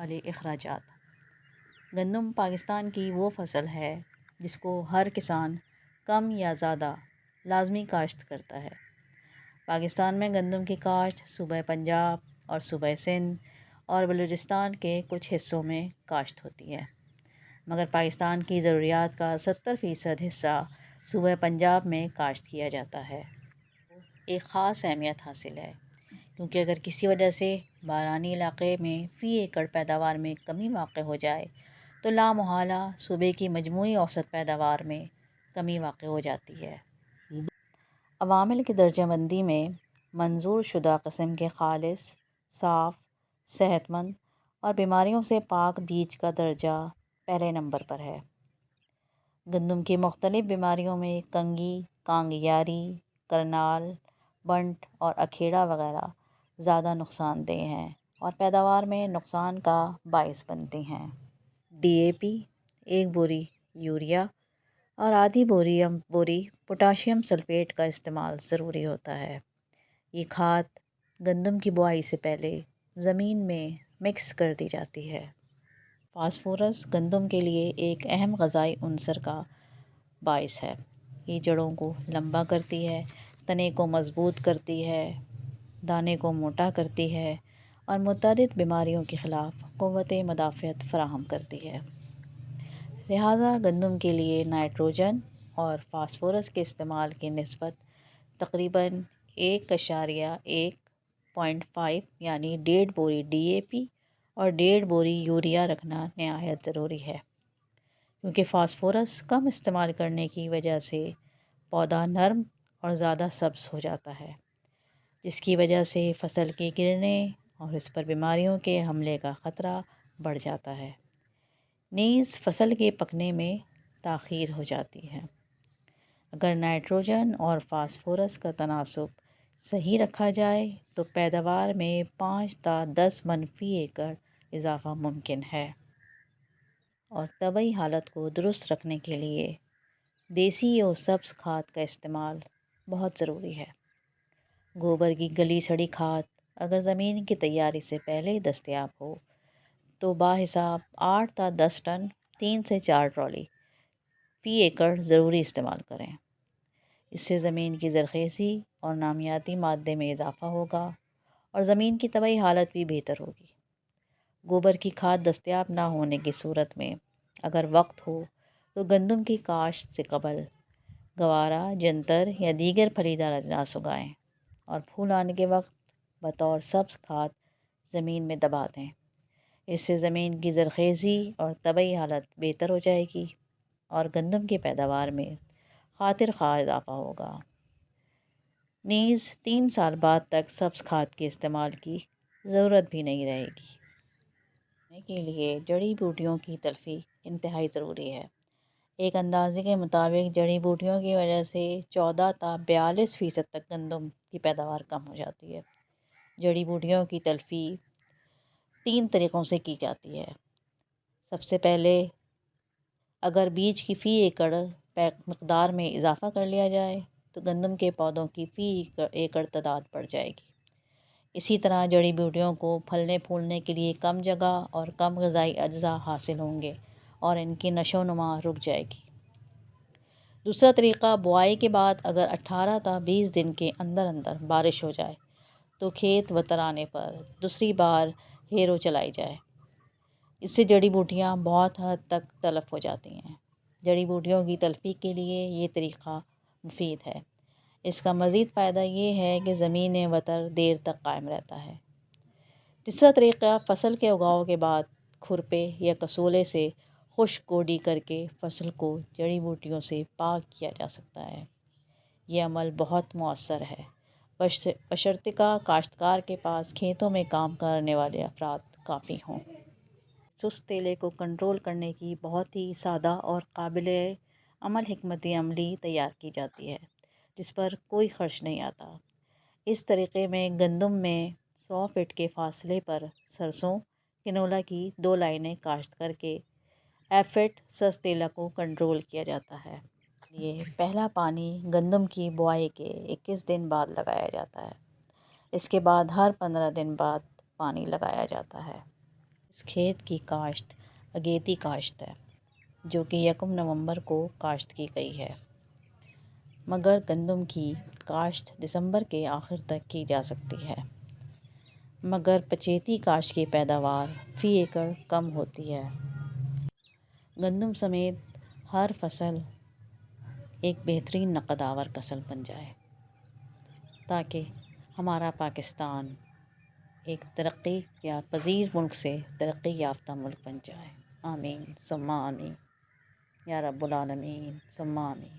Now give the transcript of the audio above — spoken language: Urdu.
والے اخراجات۔ گندم پاکستان کی وہ فصل ہے جس کو ہر کسان کم یا زیادہ لازمی کاشت کرتا ہے۔ پاکستان میں گندم کی کاشت صوبہ پنجاب اور صوبہ سندھ اور بلوچستان کے کچھ حصوں میں کاشت ہوتی ہے، مگر پاکستان کی ضروریات کا 70% حصہ صوبہ پنجاب میں کاشت کیا جاتا ہے۔ ایک خاص اہمیت حاصل ہے کیونکہ اگر کسی وجہ سے بارانی علاقے میں فی ایکڑ پیداوار میں کمی واقع ہو جائے تو لامحالہ صوبے کی مجموعی اوسط پیداوار میں کمی واقع ہو جاتی ہے۔ عوامل کی درجہ بندی میں منظور شدہ قسم کے خالص، صاف، صحت مند اور بیماریوں سے پاک بیج کا درجہ پہلے نمبر پر ہے۔ گندم کی مختلف بیماریوں میں کنگھی، کانگیاری، کرنال، بنٹ اور اکھیڑا وغیرہ زیادہ نقصان دہ ہیں اور پیداوار میں نقصان کا باعث بنتی ہیں۔ ڈی اے پی، 1 بوری یوریا اور آدھی بوری پوٹاشیم سلفیٹ کا استعمال ضروری ہوتا ہے۔ یہ کھاد گندم کی بوائی سے پہلے زمین میں مکس کر دی جاتی ہے۔ فاسفورس گندم کے لیے ایک اہم غذائی عنصر کا باعث ہے۔ یہ جڑوں کو لمبا کرتی ہے، تنے کو مضبوط کرتی ہے، دانے کو موٹا کرتی ہے اور متعدد بیماریوں کے خلاف قوت مدافعت فراہم کرتی ہے۔ لہٰذا گندم کے لیے نائٹروجن اور فاسفورس کے استعمال کی نسبت تقریباً 1.5 یعنی 1.5 بوری ڈی اے پی اور 1.5 بوری یوریا رکھنا نہایت ضروری ہے، کیونکہ فاسفورس کم استعمال کرنے کی وجہ سے پودا نرم اور زیادہ سبز ہو جاتا ہے، جس کی وجہ سے فصل کے گرنے اور اس پر بیماریوں کے حملے کا خطرہ بڑھ جاتا ہے۔ نیز فصل کے پکنے میں تاخیر ہو جاتی ہے۔ اگر نائٹروجن اور فاسفورس کا تناسب صحیح رکھا جائے تو پیداوار میں 5 تا 10 من فی ایکڑ اضافہ ممکن ہے۔ اور طبعی حالت کو درست رکھنے کے لیے دیسی اور سبز کھاد کا استعمال بہت ضروری ہے۔ گوبر کی گلی سڑی کھاد اگر زمین کی تیاری سے پہلے ہی دستیاب ہو تو باحساب 8 تا 10 ٹن 3 سے 4 ٹرالی فی ایکڑ ضروری استعمال کریں۔ اس سے زمین کی زرخیزی اور نامیاتی مادے میں اضافہ ہوگا اور زمین کی طبعی حالت بھی بہتر ہوگی۔ گوبر کی کھاد دستیاب نہ ہونے کی صورت میں اگر وقت ہو تو گندم کی کاشت سے قبل گوارا، جنتر یا دیگر پھلیدار اجناس اگائیں اور پھول آنے کے وقت بطور سبز کھاد زمین میں دبا دیں۔ اس سے زمین کی زرخیزی اور طبعی حالت بہتر ہو جائے گی اور گندم کی پیداوار میں خاطر خواہ اضافہ ہوگا۔ نیز 3 سال بعد تک سبز کھاد کے استعمال کی ضرورت بھی نہیں رہے گی۔ کے لیے جڑی بوٹیوں کی تلفی انتہائی ضروری ہے۔ ایک اندازے کے مطابق جڑی بوٹیوں کی وجہ سے 14 تا 42% تک گندم کی پیداوار کم ہو جاتی ہے۔ جڑی بوٹیوں کی تلفی 3 طریقوں سے کی جاتی ہے۔ سب سے پہلے اگر بیج کی فی ایکڑ مقدار میں اضافہ کر لیا جائے تو گندم کے پودوں کی فی ایکڑ تعداد بڑھ جائے گی۔ اسی طرح جڑی بوٹیوں کو پھلنے پھولنے کے لیے کم جگہ اور کم غذائی اجزاء حاصل ہوں گے اور ان کی نشو و نما رک جائے گی۔ دوسرا طریقہ بوائی کے بعد اگر 18 تا 20 دن کے اندر اندر بارش ہو جائے تو کھیت وتر آنے پر دوسری بار ہیرو چلائی جائے۔ اس سے جڑی بوٹیاں بہت حد تک تلف ہو جاتی ہیں۔ جڑی بوٹیوں کی تلفی کے لیے یہ طریقہ مفید ہے۔ اس کا مزید فائدہ یہ ہے کہ زمین وتر دیر تک قائم رہتا ہے۔ تیسرا طریقہ فصل کے اگاؤ کے بعد کھرپے یا کسولے سے خشک گوڈی کر کے فصل کو جڑی بوٹیوں سے پاک کیا جا سکتا ہے۔ یہ عمل بہت مؤثر ہے بشرطیکہ کاشتکار کے پاس کھیتوں میں کام کرنے والے افراد کافی ہوں۔ سست تیلے کو کنٹرول کرنے کی بہت ہی سادہ اور قابل عمل حکمت عملی تیار کی جاتی ہے جس پر کوئی خرچ نہیں آتا۔ اس طریقے میں گندم میں 100 فٹ کے فاصلے پر سرسوں کنولا کی 2 لائنیں کاشت کر کے ایفٹ سست تیلا کو کنٹرول کیا جاتا ہے۔ یہ پہلا پانی گندم کی بوائی کے 21 دن بعد لگایا جاتا ہے۔ اس کے بعد ہر 15 دن بعد پانی لگایا جاتا ہے۔ اس کھیت کی کاشت اگیتی کاشت ہے جو کہ 1 نومبر کو کاشت کی گئی ہے، مگر گندم کی کاشت دسمبر کے آخر تک کی جا سکتی ہے، مگر پچیتی کاشت کی پیداوار فی ایکڑ کم ہوتی ہے۔ گندم سمیت ہر فصل ایک بہترین نقد آور فصل بن جائے تاکہ ہمارا پاکستان ایک ترقی یا پذیر ملک سے ترقی یافتہ ملک بن جائے۔ آمین ثم آمین یا رب العالمین ثم آمین۔